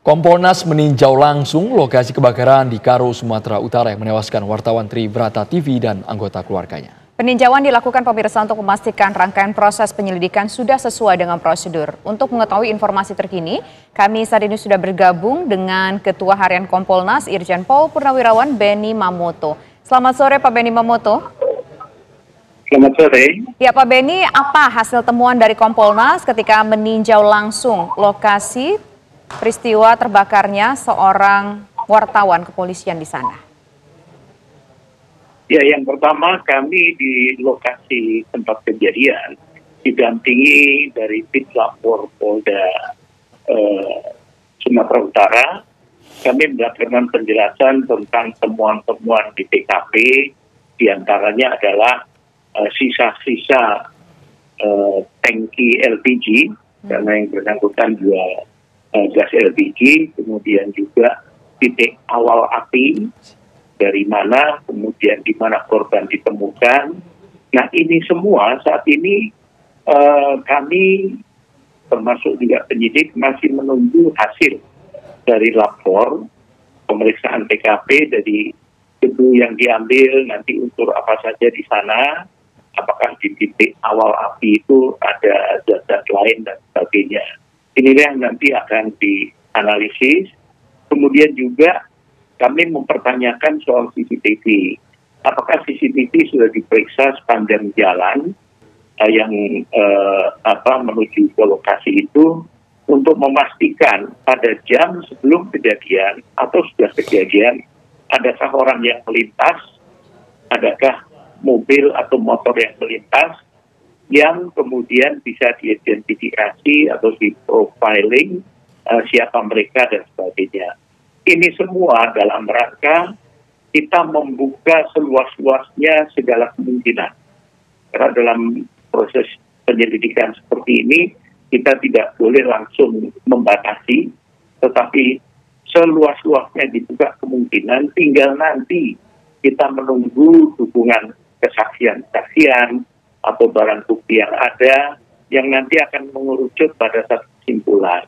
Kompolnas meninjau langsung lokasi kebakaran di Karo, Sumatera Utara yang menewaskan wartawan Tribrata TV dan anggota keluarganya. Peninjauan dilakukan pemirsa untuk memastikan rangkaian proses penyelidikan sudah sesuai dengan prosedur. Untuk mengetahui informasi terkini, kami saat ini sudah bergabung dengan Ketua Harian Kompolnas Irjen Pol Purnawirawan Benny Mamoto. Selamat sore Pak Benny Mamoto. Selamat sore. Ya Pak Benny, apa hasil temuan dari Kompolnas ketika meninjau langsung lokasi peristiwa terbakarnya seorang wartawan kepolisian di sana? Ya, yang pertama kami di lokasi tempat kejadian didampingi dari Pitlapor Polda Sumatera Utara. Kami mendapatkan penjelasan tentang temuan-temuan di TKP, diantaranya adalah sisa-sisa tangki LPG, karena yang bersangkutan dua gas LPG, kemudian juga titik awal api, dari mana, kemudian di mana korban ditemukan. Nah, ini semua saat ini kami termasuk juga penyidik masih menunggu hasil dari lapor pemeriksaan TKP dari debu yang diambil, nanti unsur apa saja di sana, apakah di titik awal api itu ada zat-zat lain dan sebagainya. Inilah yang nanti akan dianalisis. Kemudian juga kami mempertanyakan soal CCTV. Apakah CCTV sudah diperiksa sepanjang jalan yang menuju ke lokasi itu untuk memastikan pada jam sebelum kejadian atau sudah kejadian, adakah orang yang melintas, adakah mobil atau motor yang melintas, yang kemudian bisa diidentifikasi atau di-profiling siapa mereka dan sebagainya. Ini semua dalam rangka kita membuka seluas-luasnya segala kemungkinan. Karena dalam proses penyelidikan seperti ini, kita tidak boleh langsung membatasi, tetapi seluas-luasnya dibuka kemungkinan, tinggal nanti kita menunggu dukungan kesaksian-kesaksian atau barang bukti yang ada, yang nanti akan mengerucut pada satu kesimpulan.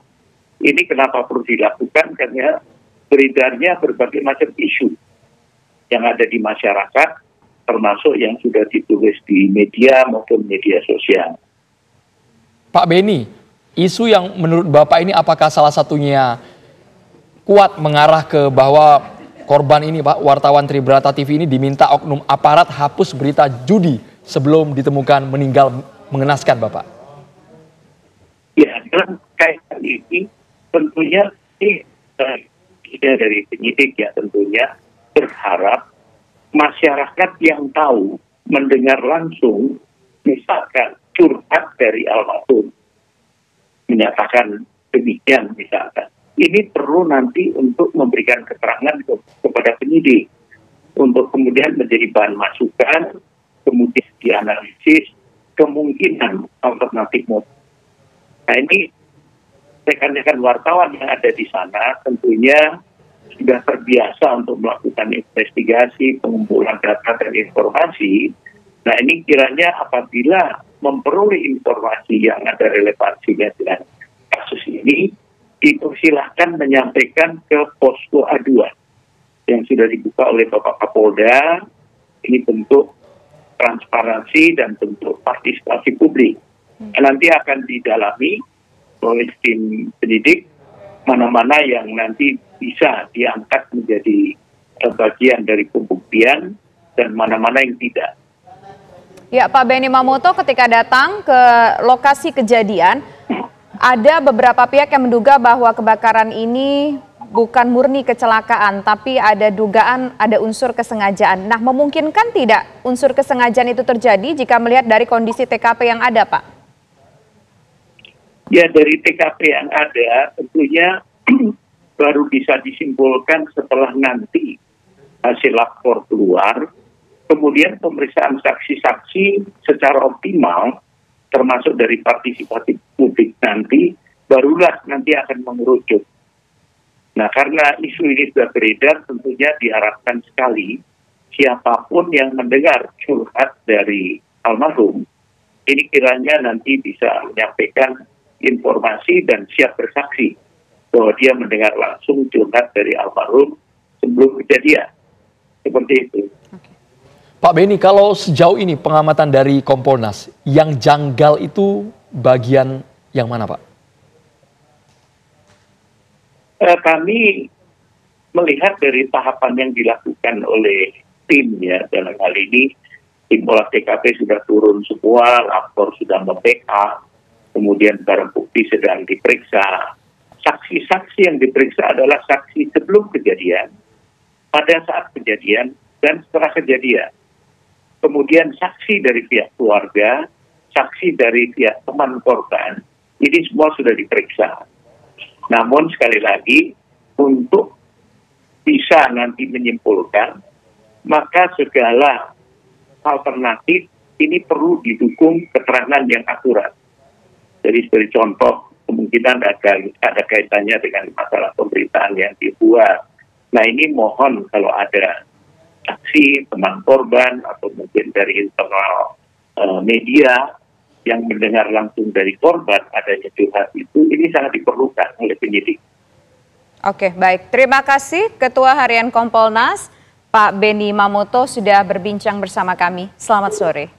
Ini kenapa perlu dilakukan, karena beredarnya berbagai macam isu yang ada di masyarakat, termasuk yang sudah ditulis di media maupun media sosial. Pak Benny, isu yang menurut Bapak ini apakah salah satunya kuat mengarah ke bahwa korban ini, Pak, wartawan Tribrata TV ini diminta oknum aparat hapus berita judi sebelum ditemukan meninggal, mengenaskan, Bapak? Ya, dalam kaitan ini tentunya dari penyidik ya tentunya berharap masyarakat yang tahu, mendengar langsung, misalkan curhat dari almarhum, menyatakan demikian misalkan. Ini perlu nanti untuk memberikan keterangan kepada penyidik, untuk kemudian menjadi bahan masukan, kemudian dianalisis kemungkinan alternatif motif. Nah, ini rekan-rekan wartawan yang ada di sana tentunya sudah terbiasa untuk melakukan investigasi, pengumpulan data dan informasi. Nah, ini kiranya apabila memperoleh informasi yang ada relevansinya dengan kasus ini, dipersilahkan menyampaikan ke posko aduan yang sudah dibuka oleh Bapak Kapolda. Ini bentuk transparansi dan bentuk partisipasi publik. Nanti akan didalami oleh tim penyidik mana-mana yang nanti bisa diangkat menjadi bagian dari pembuktian dan mana-mana yang tidak. Ya, Pak Benny Mamoto, ketika datang ke lokasi kejadian, ada beberapa pihak yang menduga bahwa kebakaran ini bukan murni kecelakaan, tapi ada dugaan ada unsur kesengajaan. Nah, memungkinkan tidak unsur kesengajaan itu terjadi jika melihat dari kondisi TKP yang ada, Pak? Ya, dari TKP yang ada tentunya baru bisa disimpulkan setelah nanti hasil lapor keluar, kemudian pemeriksaan saksi-saksi secara optimal, termasuk dari partisipasi publik nanti, barulah nanti akan mengerucut. Nah, karena isu ini sudah beredar, tentunya diharapkan sekali siapapun yang mendengar curhat dari almarhum, ini kiranya nanti bisa menyampaikan informasi dan siap bersaksi bahwa dia mendengar langsung curhat dari almarhum sebelum kejadian. Seperti itu. Pak Beni, kalau sejauh ini pengamatan dari Kompolnas, yang janggal itu bagian yang mana, Pak? Kami melihat dari tahapan yang dilakukan oleh tim ya, dalam hal ini tim olah TKP sudah turun semua, lapor sudah nge-backup, kemudian barang bukti sedang diperiksa. Saksi-saksi yang diperiksa adalah saksi sebelum kejadian, pada saat kejadian, dan setelah kejadian. Kemudian saksi dari pihak keluarga, saksi dari pihak teman korban, ini semua sudah diperiksa. Namun sekali lagi, untuk bisa nanti menyimpulkan, maka segala alternatif ini perlu didukung keterangan yang akurat. Jadi sebagai contoh, kemungkinan ada kaitannya dengan masalah pemberitaan yang dibuat. Nah ini mohon kalau ada saksi, teman korban, atau mungkin dari internal media yang mendengar langsung dari korban adanya curhat itu, ini sangat diperlukan oleh penyidik. Oke, baik. Terima kasih Ketua Harian Kompolnas, Pak Beni Mamoto sudah berbincang bersama kami. Selamat sore.